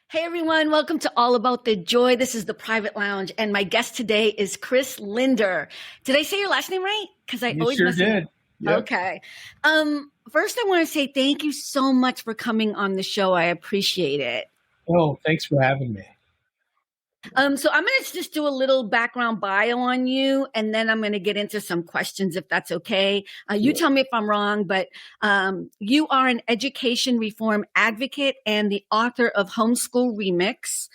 Hey everyone, welcome to All About the Joy. This is the Private Lounge, and my guest today is Chris Linder. Did I say your last name right? Because I You always sure mess it up. did. Yep. Okay. First, I want to say thank you so much for coming on the show. I appreciate it. Oh, thanks for having me. So I'm going to just do a little background bio on you, and then I'm going to get into some questions if that's okay. You tell me if I'm wrong, but you are an education reform advocate and the author of Homeschool Remix.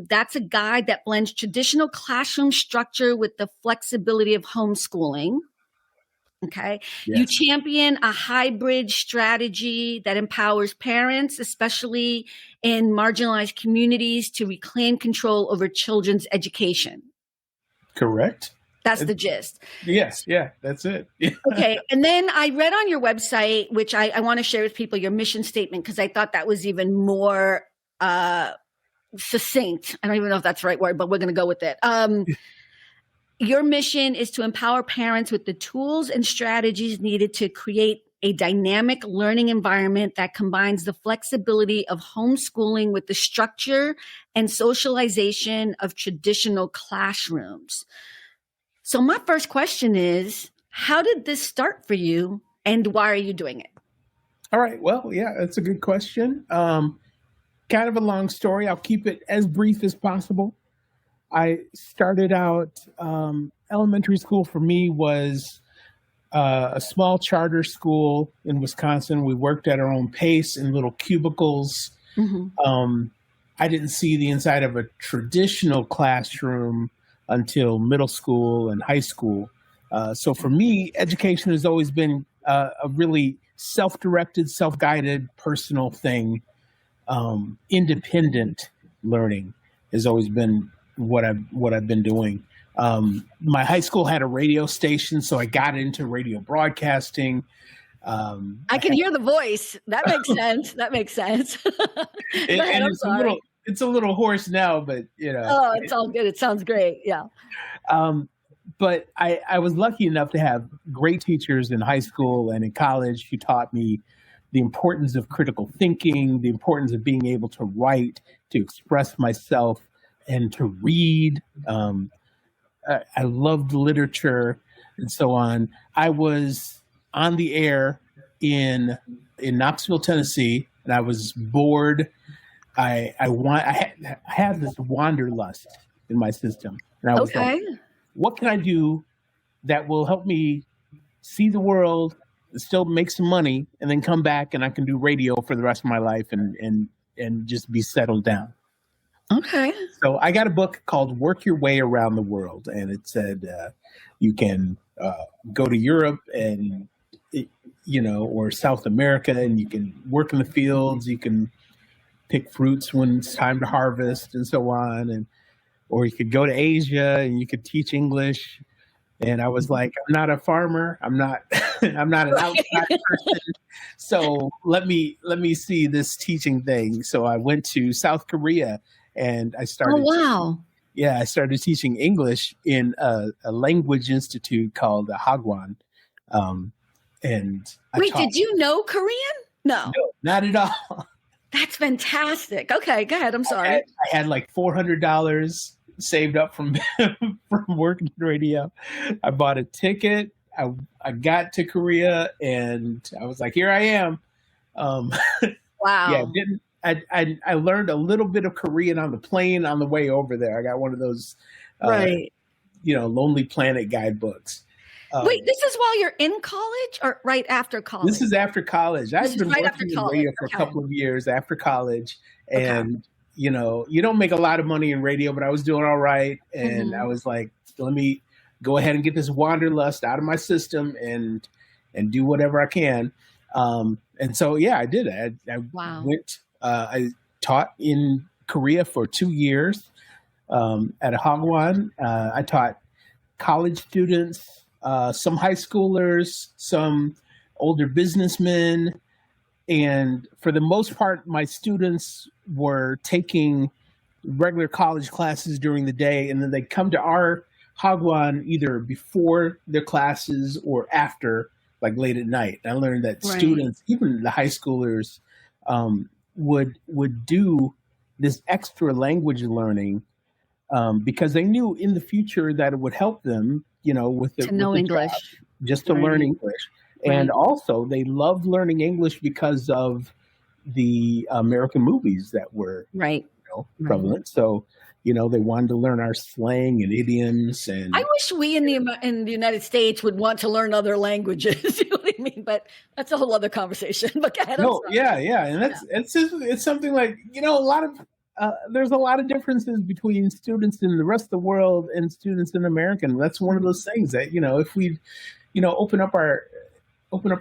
That's a guide that blends traditional classroom structure with the flexibility of homeschooling. Okay. Yes. You champion a hybrid strategy that empowers parents, especially in marginalized communities, to reclaim control over children's education. Correct. That's the gist. Yes. Yeah, that's it. Okay. And then I read on your website, which I want to share with people, your mission statement, because I thought that was even more succinct. I don't even know if that's the right word, but we're going to go with it. Your mission is to empower parents with the tools and strategies needed to create a dynamic learning environment that combines the flexibility of homeschooling with the structure and socialization of traditional classrooms. So my first question is, how did this start for you and why are you doing it? All right. Well, yeah, that's a good question. Kind of a long story. I'll keep it as brief as possible. I started out, elementary school for me was a small charter school in Wisconsin. We worked at our own pace in little cubicles. Mm-hmm. I didn't see the inside of a traditional classroom until middle school and high school. So for me, education has always been a really self-directed, self-guided, personal thing. Independent learning has always been what I've been doing. My high school had a radio station, so I got into radio broadcasting. I can hear the voice. That makes sense. That makes sense. It's a little hoarse now, but you know. Oh, it's all good. It sounds great. Yeah. But I was lucky enough to have great teachers in high school and in college who taught me the importance of critical thinking, the importance of being able to write, to express myself, and to read. I loved literature and so on. I was on the air in Knoxville, Tennessee, and I was bored. I had this wanderlust in my system. And I was like, what can I do that will help me see the world, still make some money, and then come back and I can do radio for the rest of my life and just be settled down. Okay. So I got a book called Work Your Way Around the World, and it said you can go to Europe and, or South America, and you can work in the fields, you can pick fruits when it's time to harvest and so on, or you could go to Asia and you could teach English. And I was like, I'm not a farmer. I'm not an outside person. So let me see this teaching thing. So I went to South Korea and I started. Oh, wow. I started teaching English in a language institute called Hagwon. Did you know Korean? No, not at all. That's fantastic. Okay, go ahead. I'm sorry. I had like $400 saved up from working radio. I bought a ticket. I got to Korea and I was like, here I am. Wow. I learned a little bit of Korean on the plane on the way over there. I got one of those, Lonely Planet guidebooks. Wait, this is while you're in college or right after college? This is after college. I've been working in radio for a couple of years after college. And, you don't make a lot of money in radio, but I was doing all right. And I was like, let me go ahead and get this wanderlust out of my system and do whatever I can. And so, I did it. I taught in Korea for 2 years at a Hagwon. I taught college students, some high schoolers, some older businessmen. And for the most part, my students were taking regular college classes during the day, and then they come to our Hagwon either before their classes or after, like late at night. I learned that students, even the high schoolers, would do this extra language learning because they knew in the future that it would help them, with the, to know with the English, job, just to learn English. And also they loved learning English because of the American movies that were prevalent. So, they wanted to learn our slang and idioms. And I wish we in the United States would want to learn other languages. You know what I mean? But that's a whole other conversation. But go ahead. And it's something like, there's a lot of differences between students in the rest of the world and students in America. And that's one of those things that, if we, open up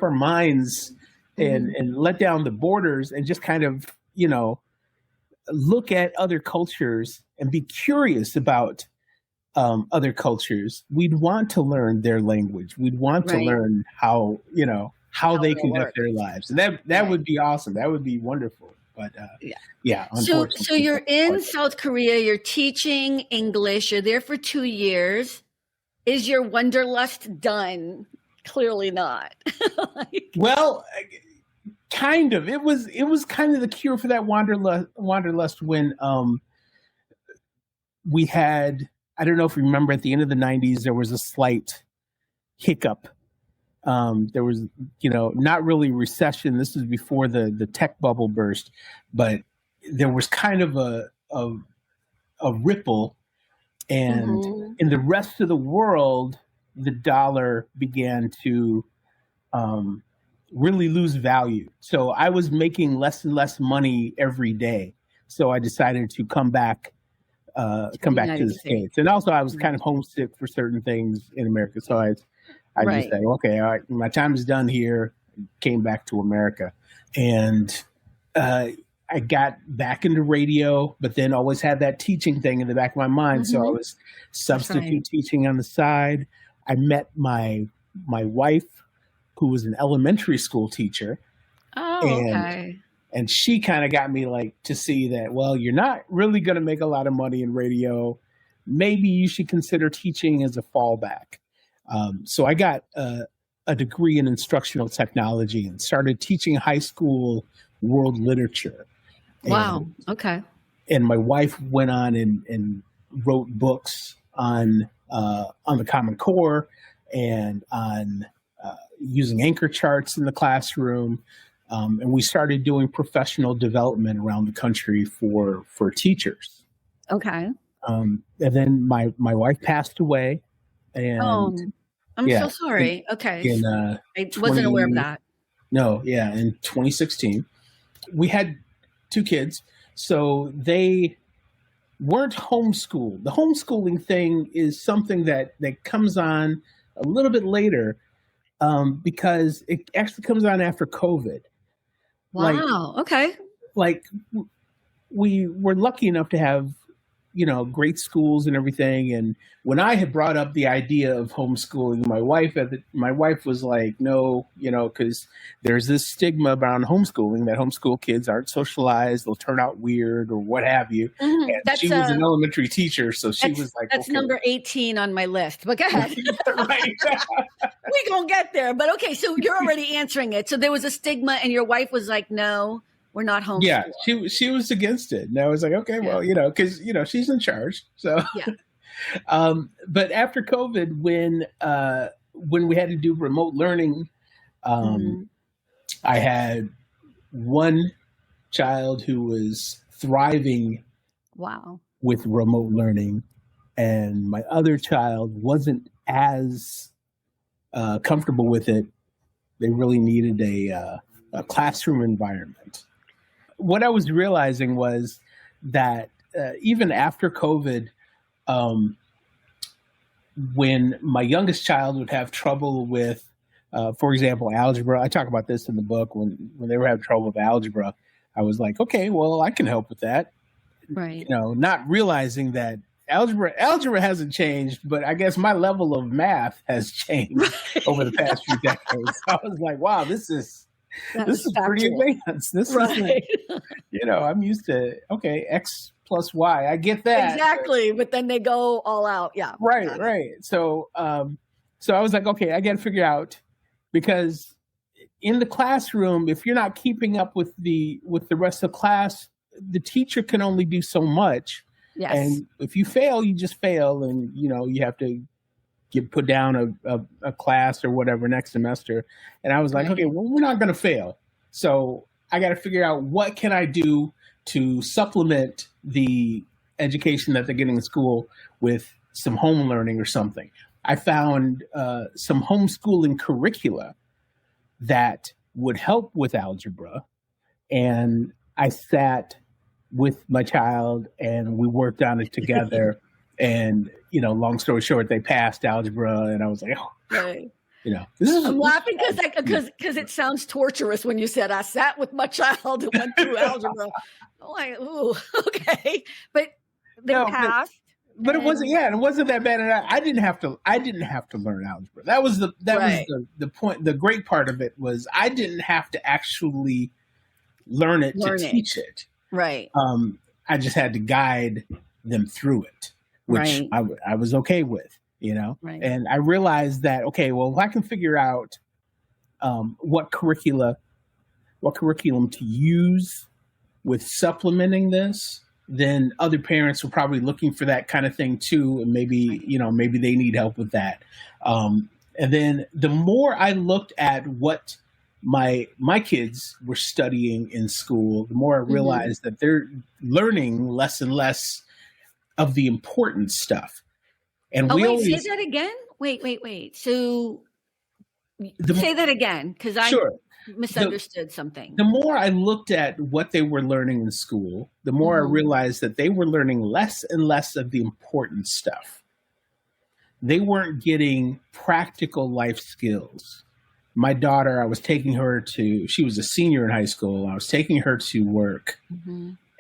our minds and let down the borders and just kind of, look at other cultures and be curious about other cultures, we'd want to learn their language. We'd want to learn how they conduct their lives. And that would be awesome. That would be wonderful. But unfortunately. So you're in South Korea, you're teaching English, you're there for 2 years. Is your wanderlust done? Clearly not. Well, kind of. It was kind of the cure for that wanderlust when we had, I don't know if you remember, at the end of the 90s, there was a slight hiccup. There was, not really recession. This was before the tech bubble burst, but there was kind of a ripple. And in the rest of the world, the dollar began to really lose value. So I was making less and less money every day. So I decided to come back to the States. And also I was kind of homesick for certain things in America. So I just said, okay, all right, my time is done here. Came back to America. And I got back into radio, but then always had that teaching thing in the back of my mind. So I was substitute teaching on the side. I met my wife, who was an elementary school teacher. And she kind of got me to see that, well, you're not really going to make a lot of money in radio. Maybe you should consider teaching as a fallback. So I got a degree in instructional technology and started teaching high school world literature. Wow. Okay. And my wife went on and wrote books on the Common Core and on using anchor charts in the classroom. And we started doing professional development around the country for teachers. Okay. And then my wife passed away. And I'm so sorry. Okay. I wasn't aware of that. No, in 2016. We had 2 kids, so they weren't homeschooled. The homeschooling thing is something that comes on a little bit later because it actually comes on after COVID. Wow. Okay. We were lucky enough to have, great schools and everything. And when I had brought up the idea of homeschooling, my wife was like, no, because there's this stigma around homeschooling that homeschool kids aren't socialized, they'll turn out weird or what have you. And she was an elementary teacher, so she was like, that's number 18 on my list. But go ahead. We gonna get there. But okay, so you're already answering it. So there was a stigma, and your wife was like, no. We're not homeschooling. Yeah, she was against it. And I was like, okay, well, because, she's in charge. So, but after COVID, when we had to do remote learning, I had one child who was thriving with remote learning. And my other child wasn't as comfortable with it. They really needed a classroom environment. What I was realizing was that even after COVID, when my youngest child would have trouble with, for example, algebra, I talk about this in the book, when they were having trouble with algebra, I was like, okay, well, I can help with that. Right. Not realizing that algebra hasn't changed, but I guess my level of math has changed over the past few decades. I was like, wow, this is pretty advanced. This is, I'm used to, okay, X plus Y. I get that. Exactly. But then they go all out. Yeah. Right. So I was like, okay, I got to figure out, because in the classroom, if you're not keeping up with the rest of the class, the teacher can only do so much. Yes. And if you fail, you just fail, and you have to get put down a class or whatever next semester. And I was like, okay, well, we're not going to fail. So I got to figure out what can I do to supplement the education that they're getting in school with some home learning or something. I found some homeschooling curricula that would help with algebra. And I sat with my child and we worked on it together. And, long story short, they passed algebra, and I was like, oh, right. I'm laughing because it sounds torturous when you said I sat with my child and went through algebra. I'm like, ooh, okay. But they passed. But it wasn't, it wasn't that bad. And I didn't have to learn algebra. That was the point. The great part of it was I didn't have to actually learn it to teach it. Right. I just had to guide them through it, which I was okay with, Right. And I realized that, okay, well, if I can figure out what curriculum to use with supplementing this, then other parents are probably looking for that kind of thing too. And maybe they need help with that. And then the more I looked at what my kids were studying in school, the more I realized that they're learning less and less of the important stuff. And say that again. Wait. So say that again, because I misunderstood something. The more I looked at what they were learning in school, the more I realized that they were learning less and less of the important stuff. They weren't getting practical life skills. My daughter, I was taking her she was a senior in high school. I was taking her to work,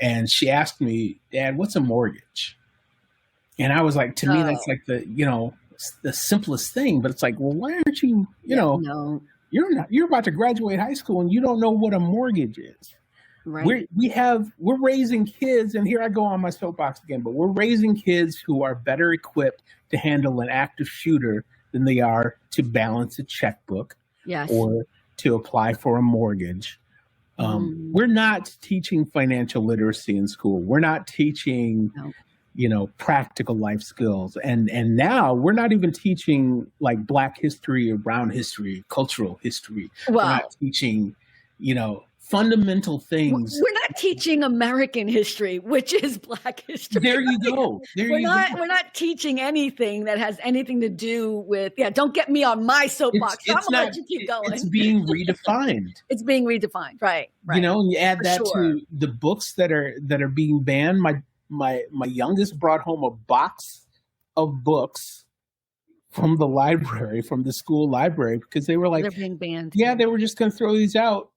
and she asked me, Dad, what's a mortgage? And I was like, to me, that's like the simplest thing, but it's like, well, why aren't you, no. You're about to graduate high school and you don't know what a mortgage is. Right. We're raising kids, and here I go on my soapbox again, but we're raising kids who are better equipped to handle an active shooter than they are to balance a checkbook. Yes. Or to apply for a mortgage. We're not teaching financial literacy in school. We're not teaching, practical life skills. And now we're not even teaching like Black history or brown history, cultural history. Wow. We're not teaching, fundamental things. We're not teaching American history, which is Black history. There you go. We're not teaching anything that has anything to do with, don't get me on my soapbox. I'm going to let you keep going. It's being redefined. It's being redefined. Right. And you add to the books that are being banned. My youngest brought home a box of books from the library, from the school library, because they were like, they're being banned. Yeah, they were just going to throw these out.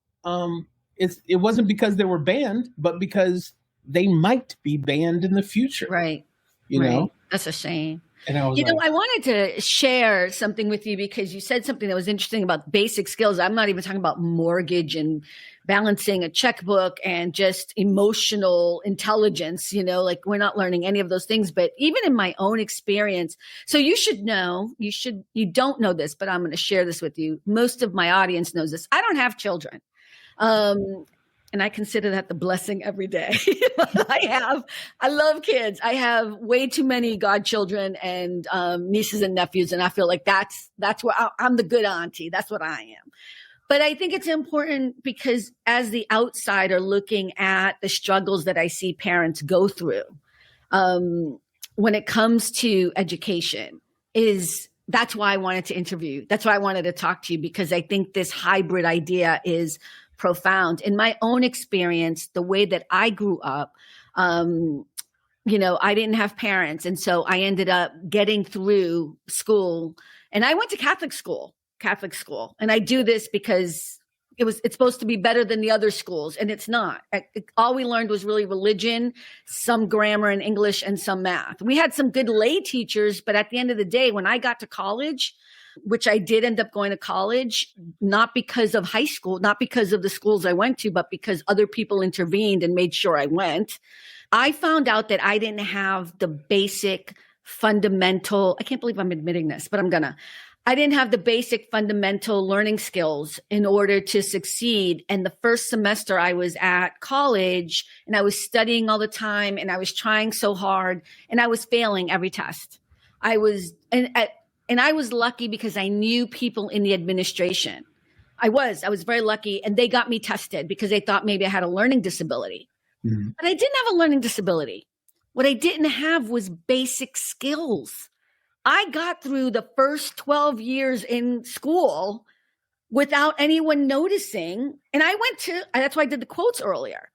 It wasn't because they were banned, but because they might be banned in the future. Right. You know, that's a shame. And I was I wanted to share something with you because you said something that was interesting about basic skills. I'm not even talking about mortgage and balancing a checkbook and just emotional intelligence, like we're not learning any of those things, but even in my own experience. So you should know, you don't know this, but I'm going to share this with you. Most of my audience knows this. I don't have children. And I consider that the blessing every day. I love kids. I have way too many godchildren and nieces and nephews. And I feel like that's where I'm the good auntie. That's what I am. But I think it's important because as the outsider looking at the struggles that I see parents go through, when it comes to education that's why I wanted to interview. That's why I wanted to talk to you, because I think this hybrid idea is profound. In my own experience, the way that I grew up, I didn't have parents. And so I ended up getting through school, and I went to Catholic school. And I do this because it's supposed to be better than the other schools. And it's not. All we learned was really religion, some grammar and English, and some math. We had some good lay teachers, but at the end of the day, when I got to college, which I did end up going to college, not because of high school, not because of the schools I went to, but because other people intervened and made sure I went. I found out that I didn't have the basic fundamental, I can't believe I'm admitting this, but I'm gonna. I didn't have the basic fundamental learning skills in order to succeed. And the first semester I was at college and I was studying all the time and I was trying so hard and I was failing every test. I was lucky because I knew people in the administration. I was very lucky, and they got me tested because they thought maybe I had a learning disability. Mm-hmm. But I didn't have a learning disability. What I didn't have was basic skills. I got through the first 12 years in school without anyone noticing. And that's why I did the quotes earlier,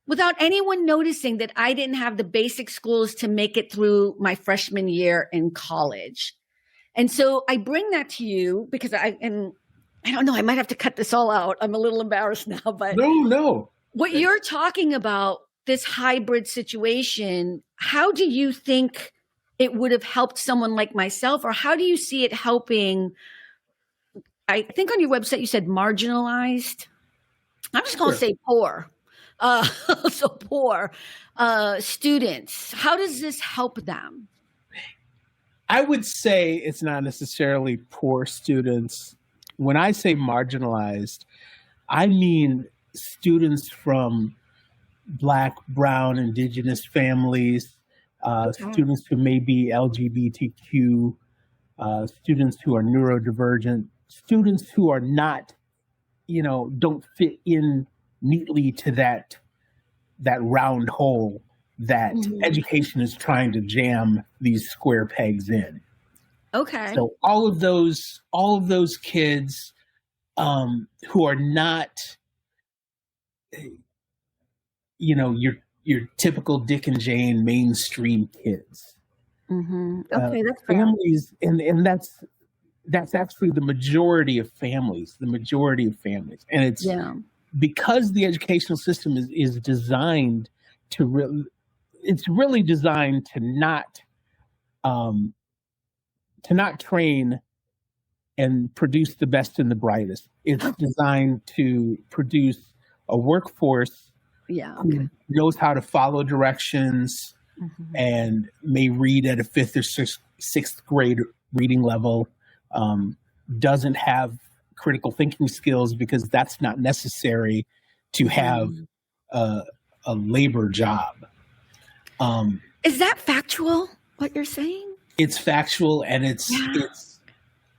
without anyone noticing that I didn't have the basic skills to make it through my freshman year in college. And so I bring that to you because I don't know, I might have to cut this all out. I'm a little embarrassed now, but no. What you're talking about, this hybrid situation, how do you think it would have helped someone like myself, or how do you see it helping? I think on your website you said marginalized. I'm just going to say poor. So poor students. How does this help them? I would say it's not necessarily poor students. When I say marginalized, I mean students from Black, Brown, Indigenous families, students who may be LGBTQ, students who are neurodivergent, students who are not, don't fit in neatly to that round hole that education is trying to jam these square pegs in. Okay. So all of those kids who are not, your typical Dick and Jane mainstream kids. Mm-hmm. Okay, that's families, and that's actually the majority of families. And it's because the educational system is designed to it's really designed to not train and produce the best and the brightest. It's designed to produce a workforce who knows how to follow directions and may read at a 5th or 6th grade reading level, doesn't have critical thinking skills because that's not necessary to have a labor job. Is that factual, what you're saying? It's factual, and it's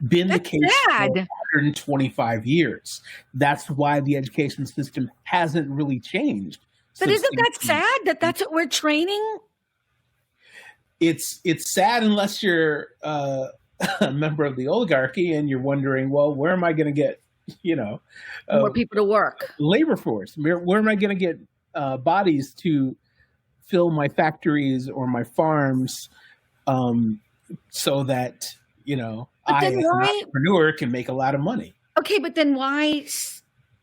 been the case for 125 years. That's why the education system hasn't really changed. But isn't that sad that's what we're training? It's sad unless you're a member of the oligarchy and you're wondering, well, where am I going to get, more people to work? Labor force. Where am I going to get bodies to fill my factories or my farms, so that I, as an entrepreneur, can make a lot of money. Okay, but then why?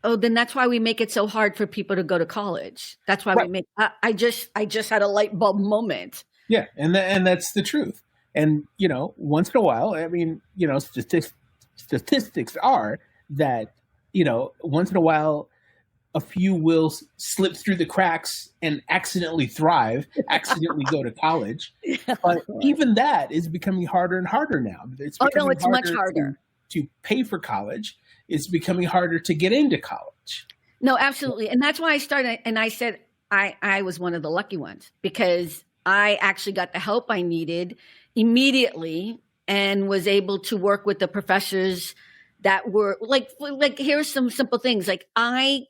Oh, then that's why we make it so hard for people to go to college. That's why we make. I just had a light bulb moment. Yeah, and that's the truth. And once in a while, I mean, statistics are that once in a while, a few will slip through the cracks and accidentally thrive, accidentally go to college. But even that is becoming harder and harder now. It's much harder to pay for college. It's becoming harder to get into college. No, absolutely. And that's why I started. And I said, I was one of the lucky ones because I actually got the help I needed immediately and was able to work with the professors that were like, here's some simple things. Like I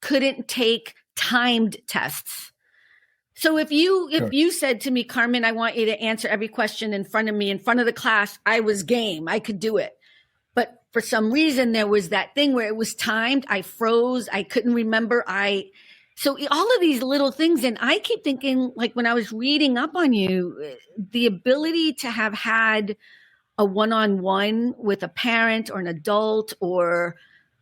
couldn't take timed tests. So if you said to me, Carmen, I want you to answer every question in front of me, in front of the class, I was game. I could do it. But for some reason, there was that thing where it was timed. I froze. I couldn't remember. So all of these little things. And I keep thinking, like when I was reading up on you, the ability to have had a one-on-one with a parent or an adult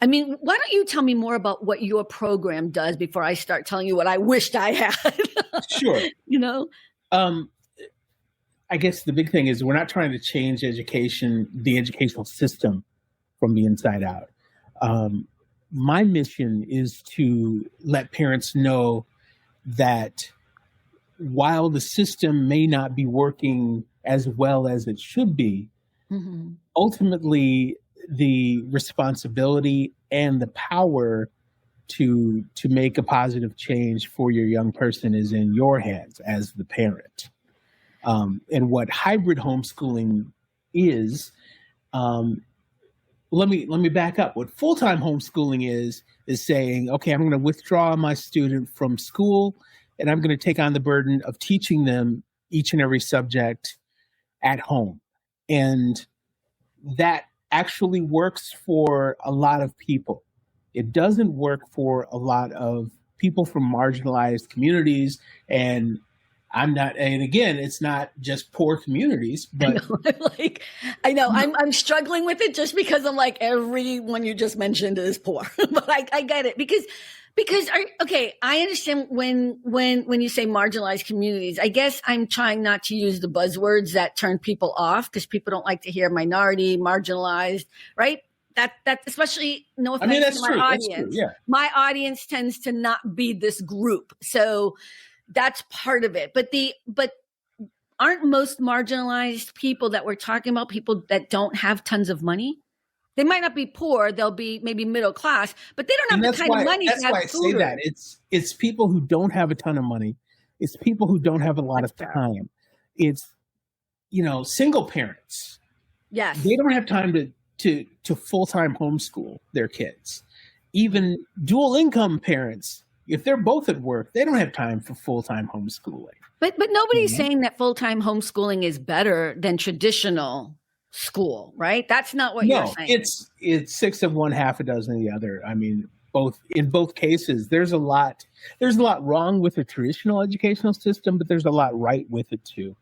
why don't you tell me more about what your program does before I start telling you what I wished I had? Sure. I guess the big thing is we're not trying to change the educational system from the inside out. My mission is to let parents know that while the system may not be working as well as it should be, ultimately the responsibility and the power to make a positive change for your young person is in your hands as the parent. And what hybrid homeschooling is, let me back up. What full-time homeschooling is saying, okay, I'm going to withdraw my student from school and I'm going to take on the burden of teaching them each and every subject at home. And that actually works for a lot of people. It doesn't work for a lot of people from marginalized communities. And again, it's not just poor communities, but I know I'm struggling with it just because I'm like, everyone you just mentioned is poor, but I get it because I understand when you say marginalized communities. I guess I'm trying not to use the buzzwords that turn people off because people don't like to hear minority, marginalized, right? That especially, no offense to my audience. That's true, yeah. My audience tends to not be this group, so that's part of it. But aren't most marginalized people that we're talking about people that don't have tons of money? They might not be poor; they'll be maybe middle class, but they don't have the kind of money to have food. That's why I say that it's people who don't have a ton of money. It's people who don't have a lot of time. It's single parents. Yes, they don't have time to full-time homeschool their kids. Even dual income parents, if they're both at work, they don't have time for full-time homeschooling. But nobody's saying that full-time homeschooling is better than traditional school, right? That's not what you're saying. It's six of one, half a dozen of the other. I mean, in both cases, there's a lot wrong with the traditional educational system, but there's a lot right with it too.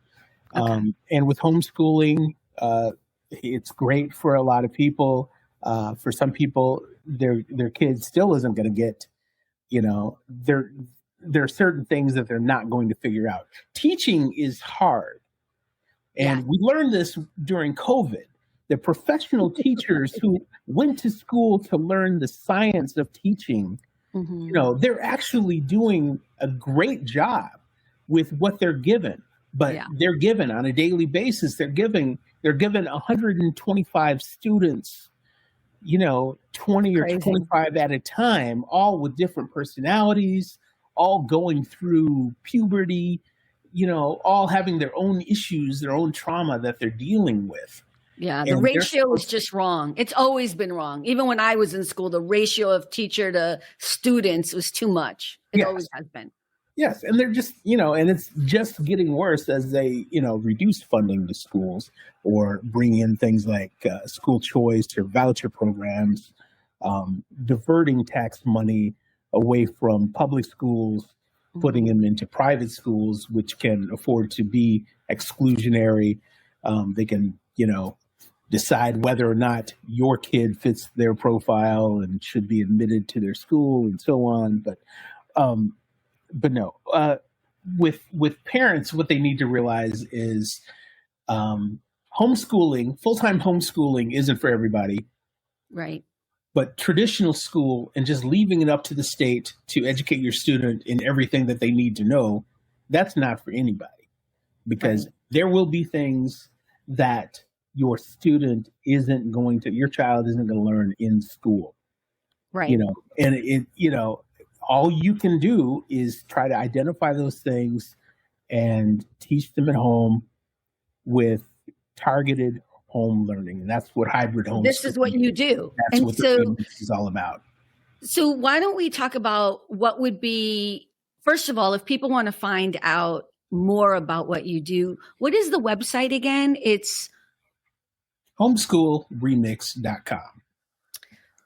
Okay. And with homeschooling, it's great for a lot of people. For some people, their kid still isn't going to get, there are certain things that they're not going to figure out. Teaching is hard. And we learned this during COVID. The professional teachers who went to school to learn the science of teaching, they're actually doing a great job with what they're given. But they're given on a daily basis. They're given 125 students, 20 or 25 at a time, all with different personalities, all going through puberty, all having their own issues, their own trauma that they're dealing with. Yeah, the ratio is just wrong. It's always been wrong. Even when I was in school, the ratio of teacher to students was too much. It always has been. Yes, and they're just, and it's just getting worse as they, reduce funding to schools or bring in things like school choice or voucher programs, diverting tax money away from public schools, putting them into private schools, which can afford to be exclusionary. They can, decide whether or not your kid fits their profile and should be admitted to their school and so on. But no, with parents, what they need to realize is homeschooling, full-time homeschooling isn't for everybody. Right. But traditional school and just leaving it up to the state to educate your student in everything that they need to know, that's not for anybody. Because there will be things that your child isn't going to learn in school. Right. All you can do is try to identify those things and teach them at home with targeted home learning. And that's what hybrid homeschooling is. This is what you do. That's what this is all about. So why don't we talk about what would be, first of all, if people want to find out more about what you do, what is the website again? It's homeschoolremix.com.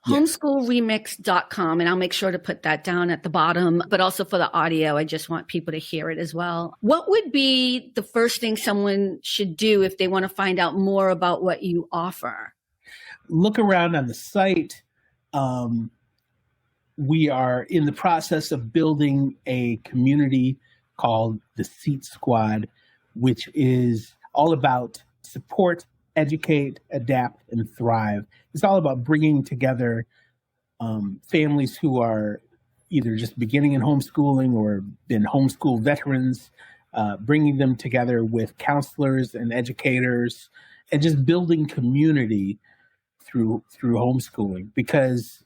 Homeschoolremix.com, and I'll make sure to put that down at the bottom, but also for the audio, I just want people to hear it as well. What would be the first thing someone should do if they want to find out more about what you offer? Look around on the site. We are in the process of building a community called the Seat Squad, which is all about support, educate, adapt, and thrive. It's all about bringing together families who are either just beginning in homeschooling or been homeschool veterans, bringing them together with counselors and educators and just building community through homeschooling. Because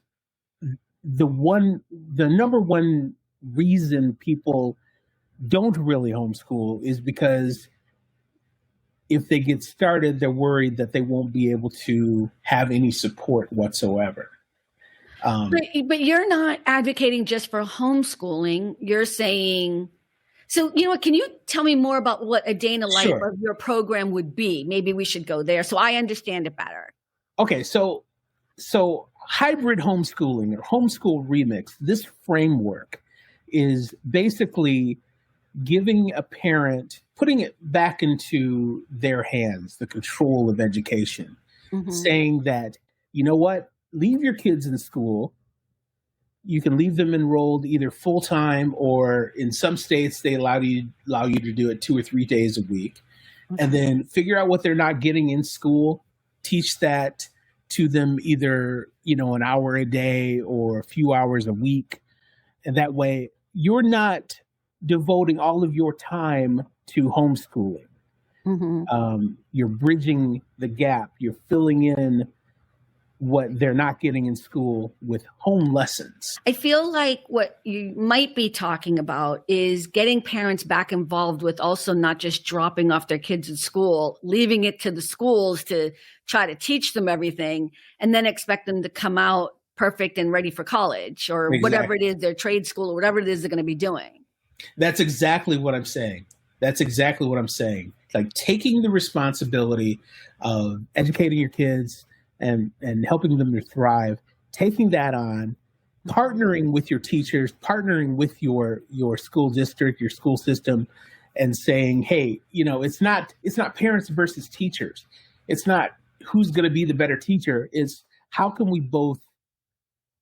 the number one reason people don't really homeschool is because if they get started, they're worried that they won't be able to have any support whatsoever. But you're not advocating just for homeschooling. You're saying, so, you know what, can you tell me more about what a day in the life of your program would be? Maybe we should go there so I understand it better. Okay, so hybrid homeschooling or homeschool remix, this framework is basically giving a parent, putting it back into their hands, the control of education, saying that, you know what, leave your kids in school. You can leave them enrolled either full-time, or in some states, they allow you to do it 2 or 3 days a week. And then figure out what they're not getting in school, teach that to them either, an hour a day or a few hours a week. And that way you're not devoting all of your time to homeschooling. You're bridging the gap. You're filling in what they're not getting in school with home lessons. I feel like what you might be talking about is getting parents back involved with also not just dropping off their kids at school, leaving it to the schools to try to teach them everything, and then expect them to come out perfect and ready for college or whatever it is, their trade school or whatever it is they're going to be doing. That's exactly what I'm saying. Like taking the responsibility of educating your kids and helping them to thrive, taking that on, partnering with your teachers, partnering with your school district, your school system, and saying, hey, it's not parents versus teachers. It's not who's going to be the better teacher. It's how can we both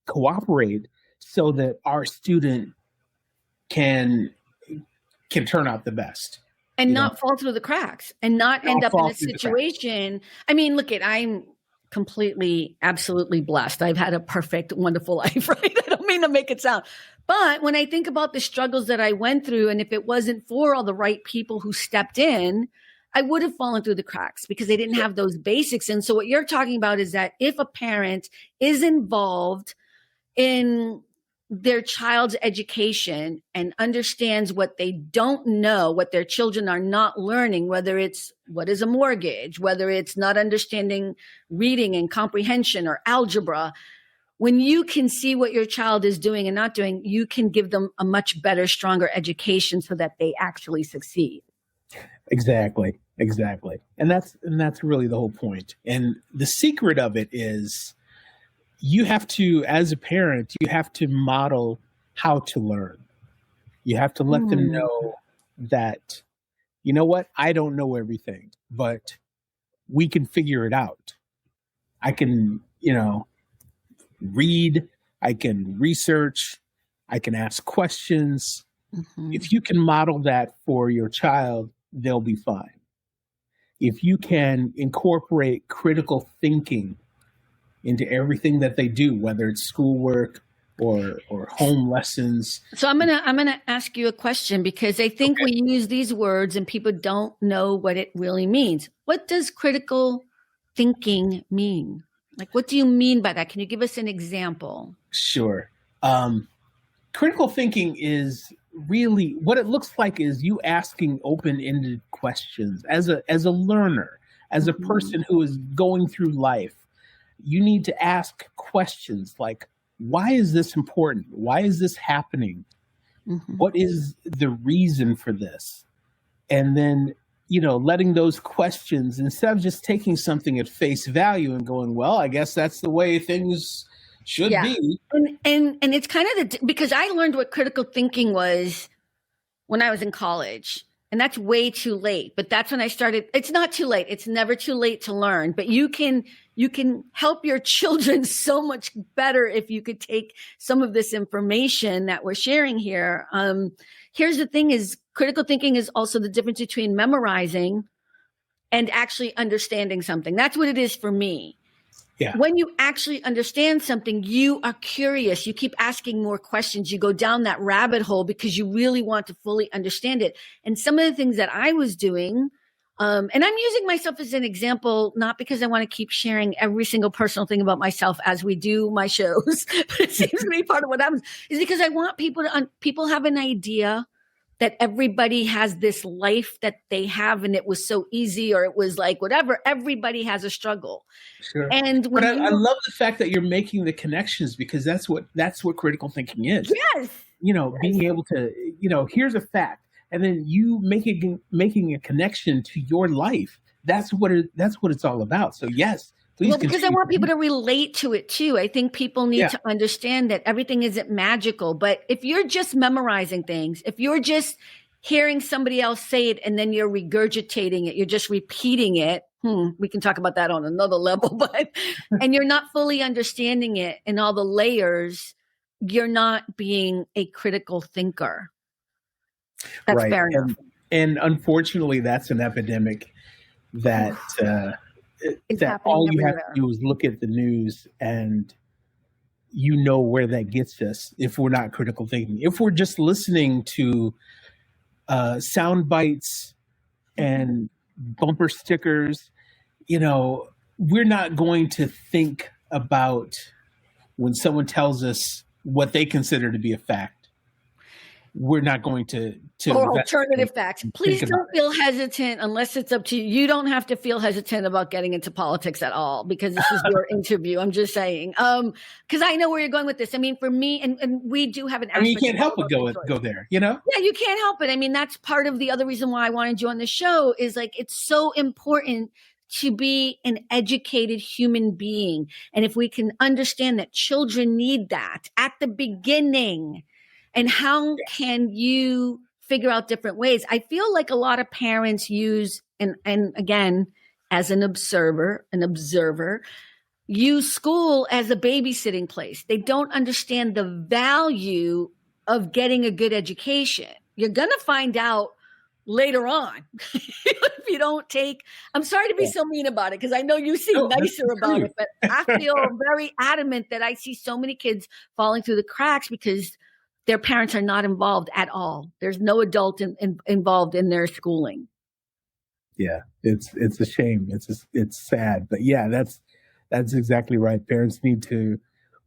cooperate so that our student can turn out the best. And not fall through the cracks and not end up in a situation. I mean, I'm completely, absolutely blessed. I've had a perfect, wonderful life, right? I don't mean to make it sound. But when I think about the struggles that I went through, and if it wasn't for all the right people who stepped in, I would have fallen through the cracks because they didn't have those basics. And so what you're talking about is that if a parent is involved in their child's education and understands what they don't know, what their children are not learning, whether it's what is a mortgage, whether it's not understanding reading and comprehension or algebra, when you can see what your child is doing and not doing, you can give them a much better, stronger education so that they actually succeed. Exactly. And that's really the whole point. And the secret of it is, you have to, as a parent, you have to model how to learn. You have to let them know that, you know what, I don't know everything, but we can figure it out. I can, read, I can research, I can ask questions. If you can model that for your child, they'll be fine. If you can incorporate critical thinking into everything that they do, whether it's schoolwork or home lessons. So I'm gonna ask you a question, because I think we use these words and people don't know what it really means. What does critical thinking mean? Like, what do you mean by that? Can you give us an example? Sure. Critical thinking is really what it looks like is you asking open-ended questions as a learner, as a person who is going through life. You need to ask questions like, why is this important? Why is this happening? What is the reason for this? And then, letting those questions, instead of just taking something at face value and going, well, I guess that's the way things should be. And it's kind of because I learned what critical thinking was when I was in college. And that's way too late. But that's when I started. It's not too late. It's never too late to learn. But you can help your children so much better if you could take some of this information that we're sharing here. Here's the thing is, critical thinking is also the difference between memorizing and actually understanding something. That's what it is for me. Yeah. When you actually understand something, you are curious. You keep asking more questions. You go down that rabbit hole because you really want to fully understand it. And some of the things that I was doing And I'm using myself as an example, not because I want to keep sharing every single personal thing about myself as we do my shows, but it seems to be part of what happens, is because I want people have an idea that everybody has this life that they have and it was so easy, or it was like whatever. Everybody has a struggle. Sure. And but I love the fact that you're making the connections, because that's what critical thinking is. Yes. Being able to, here's a fact, and then you making a connection to your life. That's what it's all about. So yes, please. Well, because I want people to relate to it too. I think people need to understand that everything isn't magical. But if you're just memorizing things, if you're just hearing somebody else say it and then you're regurgitating it, you're just repeating it. We can talk about that on another level, and you're not fully understanding it and all the layers, you're not being a critical thinker. That's right. fair enough. And unfortunately, that's an epidemic that that all you have to do is look at the news, and where that gets us if we're not critical thinking. If we're just listening to sound bites and bumper stickers, we're not going to think about when someone tells us what they consider to be a fact. We're not going to or alternative facts. Please don't feel hesitant unless it's up to you. You don't have to feel hesitant about getting into politics at all, because this is your interview. I'm just saying, because I know where you're going with this. I mean, for me, and we do have an. You can't help but go there. Yeah, you can't help it. I mean, that's part of the other reason why I wanted you on the show, is like, it's so important to be an educated human being, and if we can understand that children need that at the beginning. And how can you figure out different ways? I feel like a lot of parents use, and again, as an observer, use school as a babysitting place. They don't understand the value of getting a good education. You're going to find out later on if you don't take. I'm sorry to be so mean about it, because I know you seem nicer about it, but I feel very adamant that I see so many kids falling through the cracks because their parents are not involved at all. There's no adult involved in their schooling. Yeah, it's a shame. It's sad, but yeah, that's exactly right. Parents need to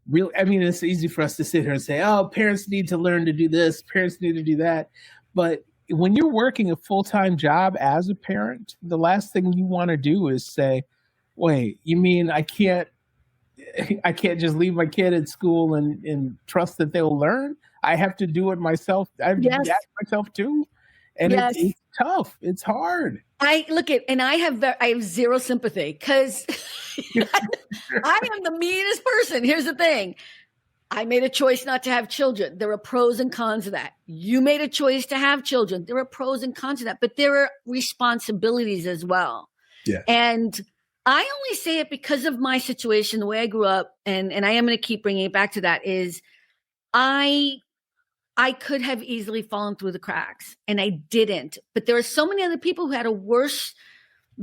really. I mean, it's easy for us to sit here and say, "Oh, parents need to learn to do this. Parents need to do that." But when you're working a full-time job as a parent, the last thing you want to do is say, "Wait, you mean I can't just leave my kid at school and trust that they'll learn? I have to do it myself. I have to do that myself too." And it's tough. It's hard. I have zero sympathy, because I am the meanest person. Here's the thing. I made a choice not to have children. There are pros and cons of that. You made a choice to have children. There are pros and cons of that, but there are responsibilities as well. Yeah. And I only say it because of my situation, the way I grew up, and I am going to keep bringing it back to that, is I could have easily fallen through the cracks, and I didn't. But there are so many other people who had a worse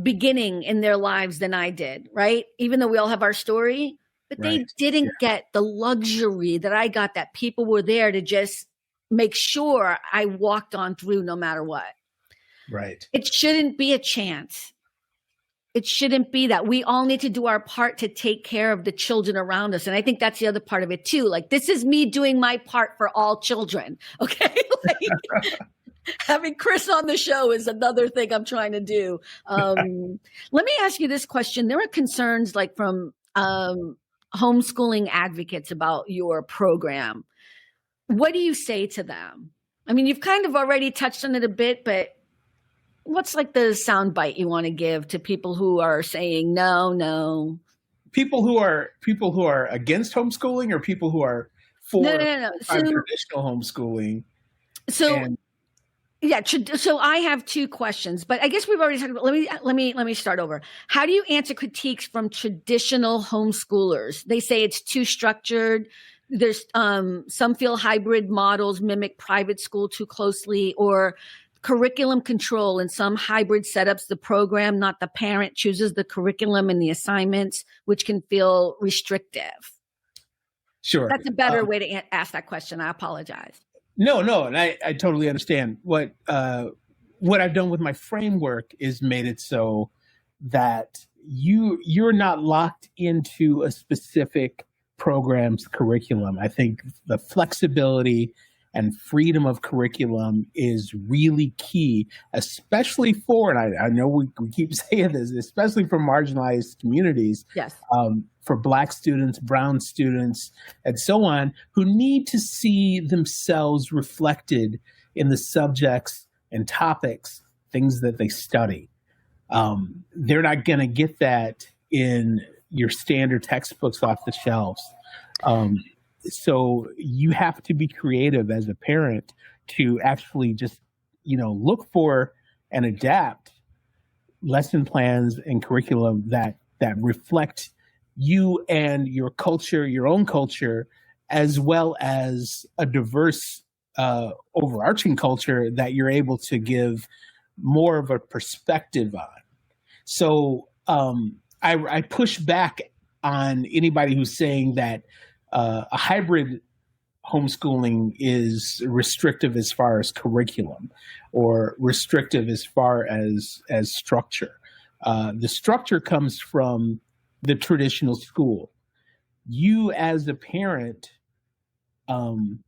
beginning in their lives than I did, right? Even though we all have our story, but they didn't get the luxury that I got, that people were there to just make sure I walked on through no matter what. Right. It shouldn't be a chance. It shouldn't be that. We all need to do our part to take care of the children around us. And I think that's the other part of it too. Like, this is me doing my part for all children. Okay. Like, having Chris on the show is another thing I'm trying to do. Let me ask you this question. There are concerns like from homeschooling advocates about your program. What do you say to them? I mean, you've kind of already touched on it a bit, but what's like the soundbite you want to give to people who are saying no? People who are against homeschooling, or people who are for traditional homeschooling? So I have two questions, but I guess we've already talked about. Let me start over. How do you answer critiques from traditional homeschoolers? They say it's too structured. There's some feel hybrid models mimic private school too closely, or curriculum control in some hybrid setups. The program, not the parent, chooses the curriculum and the assignments, which can feel restrictive. Sure. That's a better way to ask that question. I apologize. No, and I totally understand. What what I've done with my framework is made it so that you're not locked into a specific program's curriculum. I think the flexibility and freedom of curriculum is really key, especially for, and I know we keep saying this, especially for marginalized communities. Yes. For Black students, brown students, and so on, who need to see themselves reflected in the subjects and topics, things that they study. They're not going to get that in your standard textbooks off the shelves. So you have to be creative as a parent to actually just, look for and adapt lesson plans and curriculum that reflect you and your culture, your own culture, as well as a diverse overarching culture that you're able to give more of a perspective on. So I push back on anybody who's saying that a hybrid homeschooling is restrictive as far as curriculum or restrictive as far as structure. The structure comes from the traditional school. You as a parent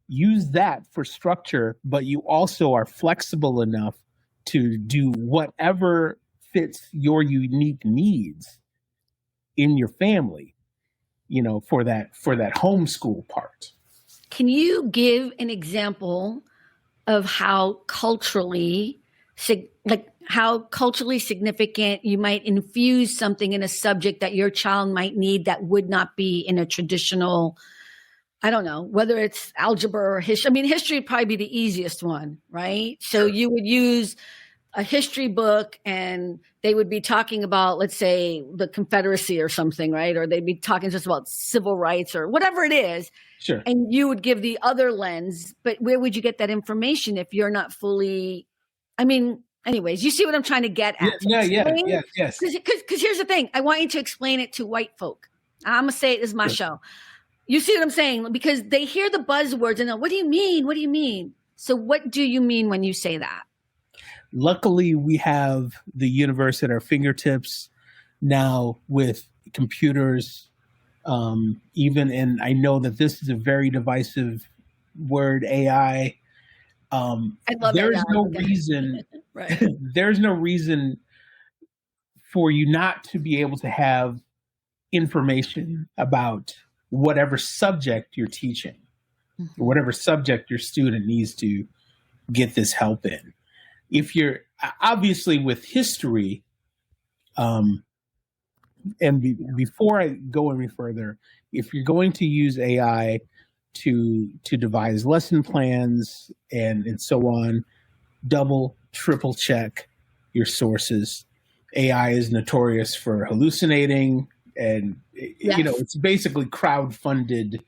use that for structure, but you also are flexible enough to do whatever fits your unique needs in your family, for that homeschool part. Can you give an example of how culturally significant you might infuse something in a subject that your child might need that would not be in a traditional, I don't know, whether it's algebra or history. I mean, history would probably be the easiest one, right? So you would use a history book and they would be talking about, let's say, the Confederacy or something, right? Or they'd be talking just about civil rights or whatever it is. Sure. And you would give the other lens, but where would you get that information if you're not fully, anyways, you see what I'm trying to get at? Yes. Because here's the thing. I want you to explain it to white folk. I'm going to say it is my show. You see what I'm saying? Because they hear the buzzwords and they're, what do you mean? What do you mean? So what do you mean when you say that? Luckily, we have the universe at our fingertips now with computers, and I know that this is a very divisive word, AI. There's no reason, right. There's no reason for you not to be able to have information about whatever subject you're teaching, or whatever subject your student needs to get this help in. If you're obviously with history, before I go any further, if you're going to use AI to devise lesson plans and so on, double, triple check your sources. AI is notorious for hallucinating, and it's basically crowd-funded.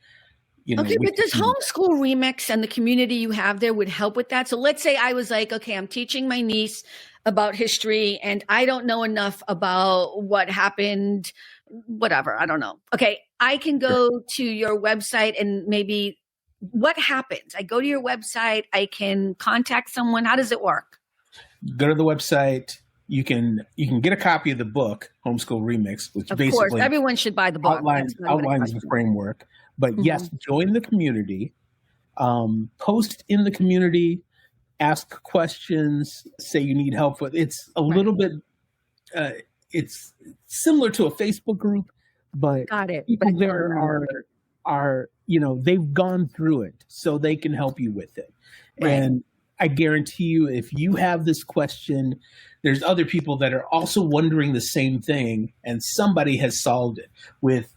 Okay, but does Homeschool Remix and the community you have there would help with that? So let's say I was like, okay, I'm teaching my niece about history and I don't know enough about what happened, whatever, I don't know. Okay, I can go to your website and maybe what happens? I go to your website, I can contact someone. How does it work? Go to the website. You can get a copy of the book, Homeschool Remix, which of course, everyone should buy the book. Outlines the framework. But yes, join the community, post in the community, ask questions, say you need help with. It's a little bit, it's similar to a Facebook group, but got it. People there are they've gone through it, so they can help you with it. Right. And I guarantee you, if you have this question, there's other people that are also wondering the same thing, and somebody has solved it. With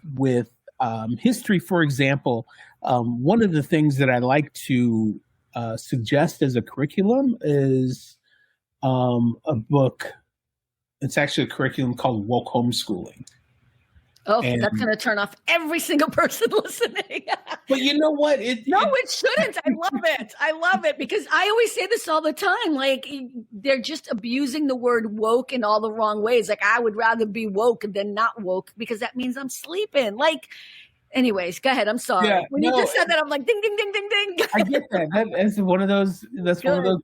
history, for example, one of the things that I like to suggest as a curriculum is a book. It's actually a curriculum called Woke Homeschooling. Oh, that's going to turn off every single person listening. But you know what? It shouldn't. I love it. I love it because I always say this all the time. Like, they're just abusing the word woke in all the wrong ways. Like, I would rather be woke than not woke because that means I'm sleeping. Like, Anyways, go ahead. I'm sorry. Yeah, When you just said that, I'm like, ding, ding, ding, ding, ding. I get that. That's one of those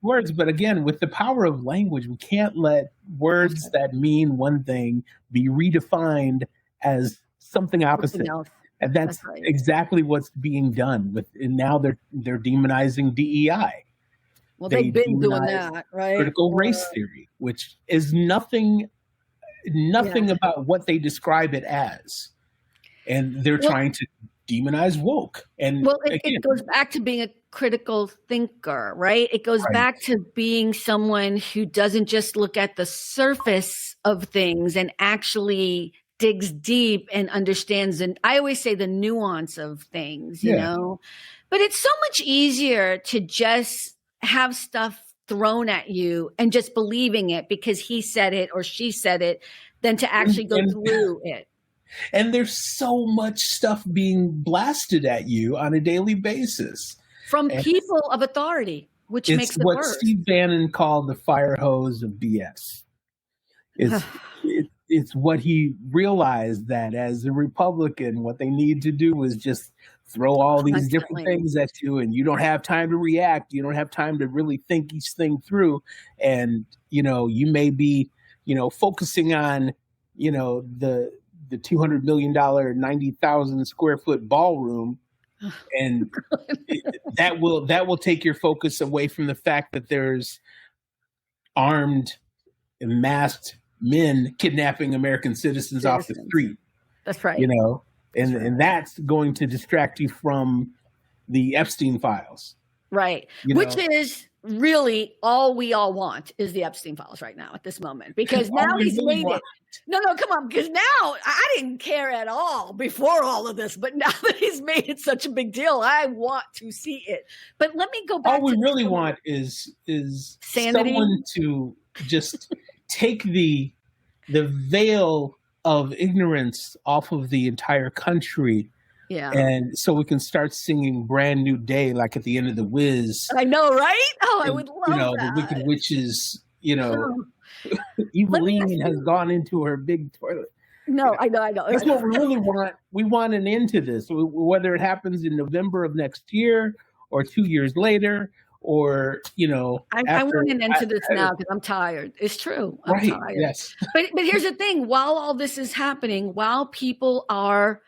words. But again, with the power of language, we can't let words that mean one thing be redefined as something opposite. And that's exactly what's being done and now they're demonizing DEI. Well, they've been doing that, right? Critical race theory, which is nothing about what they describe it as. And they're trying to demonize woke. And it goes back to being a critical thinker, right? It goes back to being someone who doesn't just look at the surface of things and actually digs deep and understands. And I always say the nuance of things, you know, but it's so much easier to just have stuff thrown at you and just believing it because he said it or she said it than to actually go through it. And there's so much stuff being blasted at you on a daily basis. From people of authority, which makes it worse. It's what Steve Bannon called the fire hose of BS. It's what he realized that as a Republican, what they need to do is just throw all these different things at you, and you don't have time to react. You don't have time to really think each thing through. And, you may be, focusing on, the $200 million, 90,000 square foot ballroom. And that will take your focus away from the fact that there's armed and masked men kidnapping American citizens off the street. That's right. And that's going to distract you from the Epstein files. Right. Which is really all we all want is the Epstein files right now at this moment, because now he's made it. No, come on. Because now I didn't care at all before all of this, but now that he's made it such a big deal, I want to see it. But let me go back. All we really want is sanity. Someone to just take the veil of ignorance off of the entire country. Yeah. And so we can start singing Brand New Day, like at the end of The Wiz. I know, right? Oh, I would love that. The Wicked Witches, Eveline has gone into her big toilet. No, I know. That's what we really want. We want an end to this, whether it happens in November of next year or 2 years later, or, I want an end to this now because I'm tired. It's true. I'm tired. Yes. But here's the thing. While all this is happening, while people are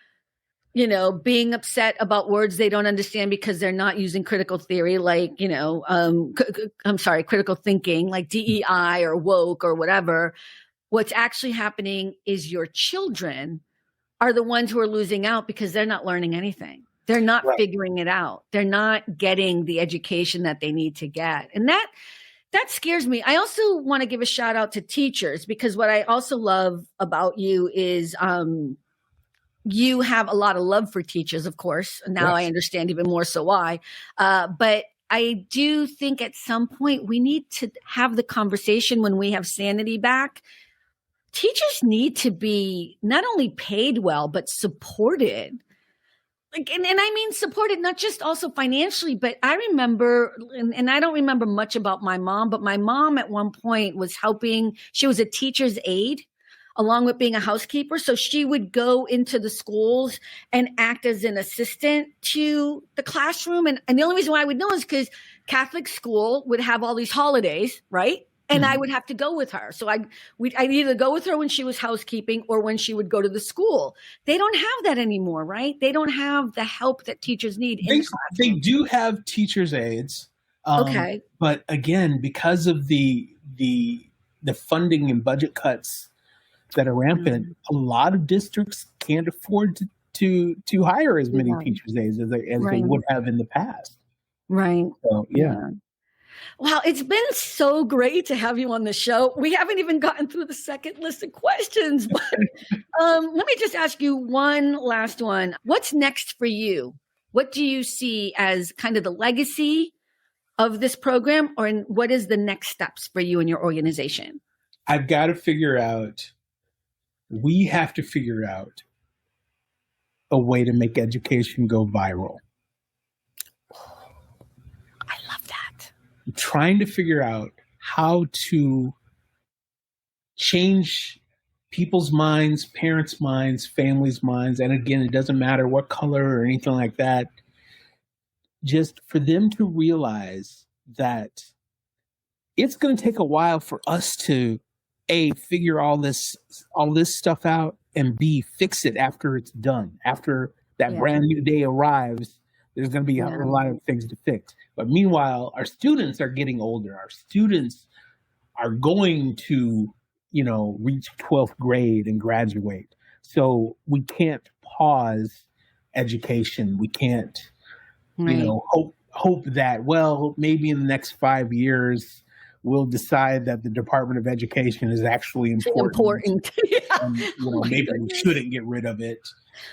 being upset about words they don't understand because they're not using critical theory, like, critical thinking, like DEI or woke or whatever. What's actually happening is your children are the ones who are losing out because they're not learning anything. They're not figuring it out. They're not getting the education that they need to get. And that scares me. I also want to give a shout out to teachers, because what I also love about you is, you have a lot of love for teachers, of course. Now I understand even more so why. But I do think at some point we need to have the conversation when we have sanity back. Teachers need to be not only paid well, but supported. And I mean supported, not just also financially, but I remember, and I don't remember much about my mom, but my mom at one point was helping. She was a teacher's aide, along with being a housekeeper. So she would go into the schools and act as an assistant to the classroom. And the only reason why I would know is because Catholic school would have all these holidays, right? And I would have to go with her. So I'd either go with her when she was housekeeping or when she would go to the school. They don't have that anymore, right? They don't have the help that teachers need. They do have teachers' aides. Okay. But again, because of the funding and budget cuts that are rampant, a lot of districts can't afford to hire as many teachers' aides as they would have in the past. Right. So, yeah. Wow, it's been so great to have you on the show. We haven't even gotten through the second list of questions, but let me just ask you one last one. What's next for you? What do you see as kind of the legacy of this program, or what is the next steps for you and your organization? I've got to figure out, we have to figure out a way to make education go viral. I love that. I'm trying to figure out how to change people's minds, parents' minds, families' minds. And again, it doesn't matter what color or anything like that. Just for them to realize that it's going to take a while for us to A, figure all this stuff out, and B, fix it after it's done. After that brand new day arrives, there's going to be a lot of things to fix. But meanwhile, our students are getting older. Our students are going to, reach 12th grade and graduate. So we can't pause education. We can't, hope that, well, maybe in the next 5 years, we'll decide that the Department of Education is actually important. And, maybe we shouldn't get rid of it.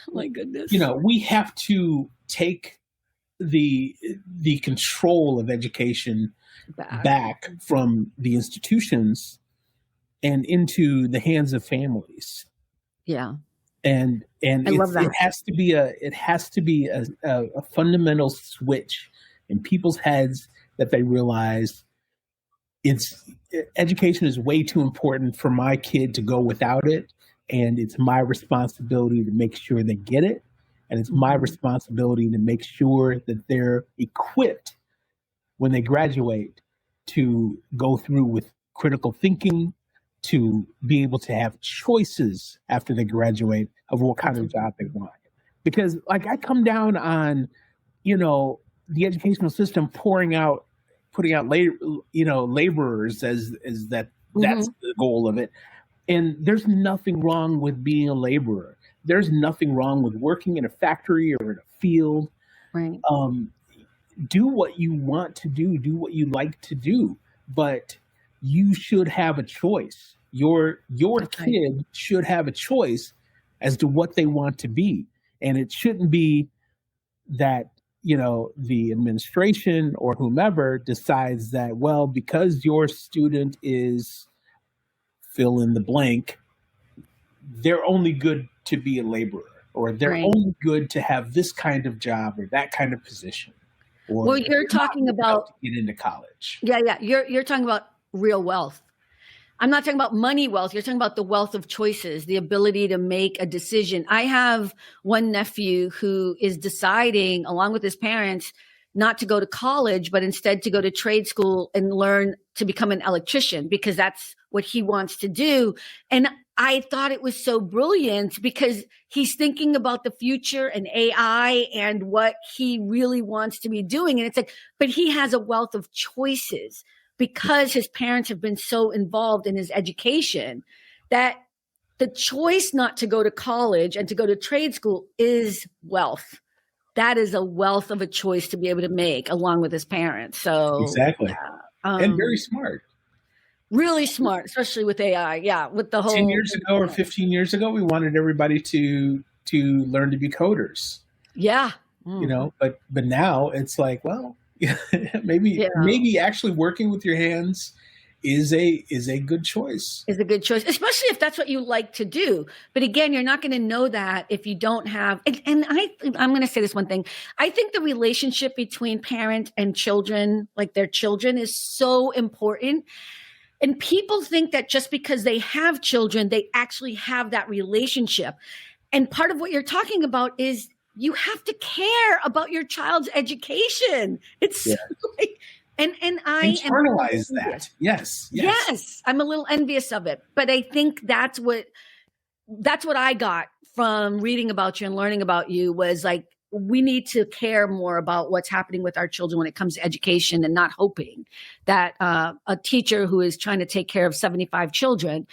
Oh my goodness. We have to take the control of education back from the institutions and into the hands of families. Yeah. And I love that. It has to be a fundamental switch in people's heads that they realize education is way too important for my kid to go without it. And it's my responsibility to make sure they get it. And it's my responsibility to make sure that they're equipped when they graduate to go through with critical thinking, to be able to have choices after they graduate of what kind of job they want. Because I come down on, the educational system putting out laborers as that's the goal of it. And there's nothing wrong with being a laborer. There's nothing wrong with working in a factory or in a field. Right. Do what you want to do what you like to do, but you should have a choice. Your kid should have a choice as to what they want to be. And it shouldn't be that, the administration or whomever decides that, well, because your student is fill in the blank, they're only good to be a laborer, or they're only good to have this kind of job or that kind of position. Or you're talking about to get into college. Yeah. You're talking about real wealth. I'm not talking about money wealth. You're talking about the wealth of choices, the ability to make a decision. I have one nephew who is deciding, along with his parents, not to go to college, but instead to go to trade school and learn to become an electrician, because that's what he wants to do. And I thought it was so brilliant because he's thinking about the future and AI and what he really wants to be doing. And it's like, but he has a wealth of choices because his parents have been so involved in his education that the choice not to go to college and to go to trade school is wealth. That is a wealth of a choice to be able to make along with his parents. So exactly. And very smart. Really smart, especially with AI. Yeah. With the whole 10 years ago or 15 years ago, we wanted everybody to learn to be coders. Yeah. But now it's like, well, maybe actually working with your hands is a good choice. Is a good choice, especially if that's what you like to do. But again, you're not going to know that if you don't have. And I'm going to say this one thing. I think the relationship between parent and children, like their children, is so important. And people think that just because they have children, they actually have that relationship. And part of what you're talking about is you have to care about your child's education. It's like, and I internalize that. Yes. I'm a little envious of it, but I think that's what I got from reading about you and learning about you was like, we need to care more about what's happening with our children when it comes to education, and not hoping that a teacher who is trying to take care of 75 children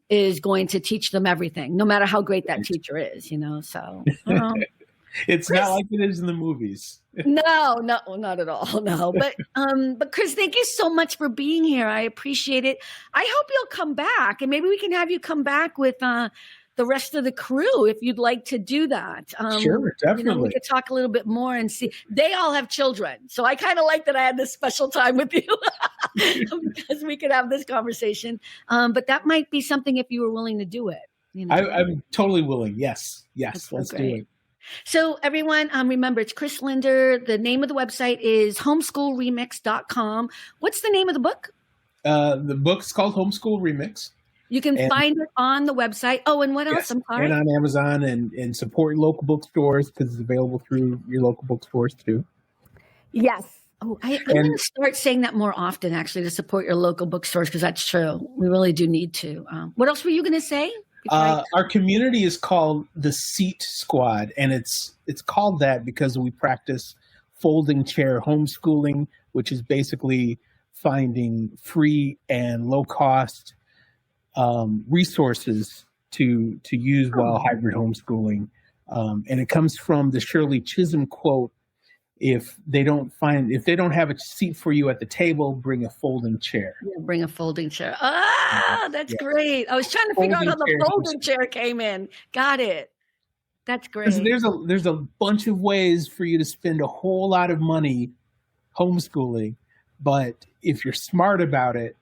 is going to teach them everything, no matter how great that teacher is, so. It's Chris, not like it is in the movies. No, not at all. No, but Chris, thank you so much for being here. I appreciate it. I hope you'll come back, and maybe we can have you come back with the rest of the crew if you'd like to do that. Sure, definitely. We could talk a little bit more and see. They all have children, so I kind of like that I had this special time with you because we could have this conversation. But that might be something if you were willing to do it. I'm totally willing. Yes, let's do it. So everyone, remember, it's Chris Linder. The name of the website is homeschoolremix.com. What's the name of the book? The book's called Homeschool Remix. You can find it on the website. Oh, and what else? Yes, I'm sorry. and on Amazon, and support local bookstores because it's available through your local bookstores too. Yes. Oh, I'm going to start saying that more often, actually, to support your local bookstores, because that's true. We really do need to. What else were you going to say? Our community is called the Seat Squad, and it's called that because we practice folding chair homeschooling, which is basically finding free and low cost resources to use while hybrid homeschooling. And it comes from the Shirley Chisholm quote: if they don't have a seat for you at the table, bring a folding chair. Yeah, bring a folding chair. Ah, that's great. I was trying to figure out how the folding chair came in. Got it. That's great. There's a bunch of ways for you to spend a whole lot of money homeschooling, but if you're smart about it,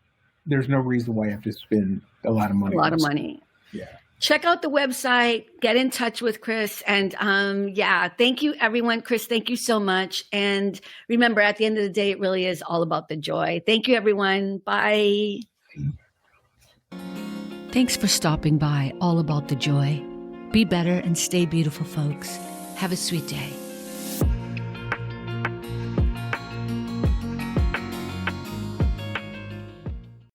there's no reason why you have to spend a lot of money. Yeah. Check out the website, get in touch with Chris. And thank you, everyone. Chris, thank you so much. And remember, at the end of the day, it really is all about the joy. Thank you, everyone. Bye. Thanks for stopping by. All About the Joy. Be better and stay beautiful, folks. Have a sweet day.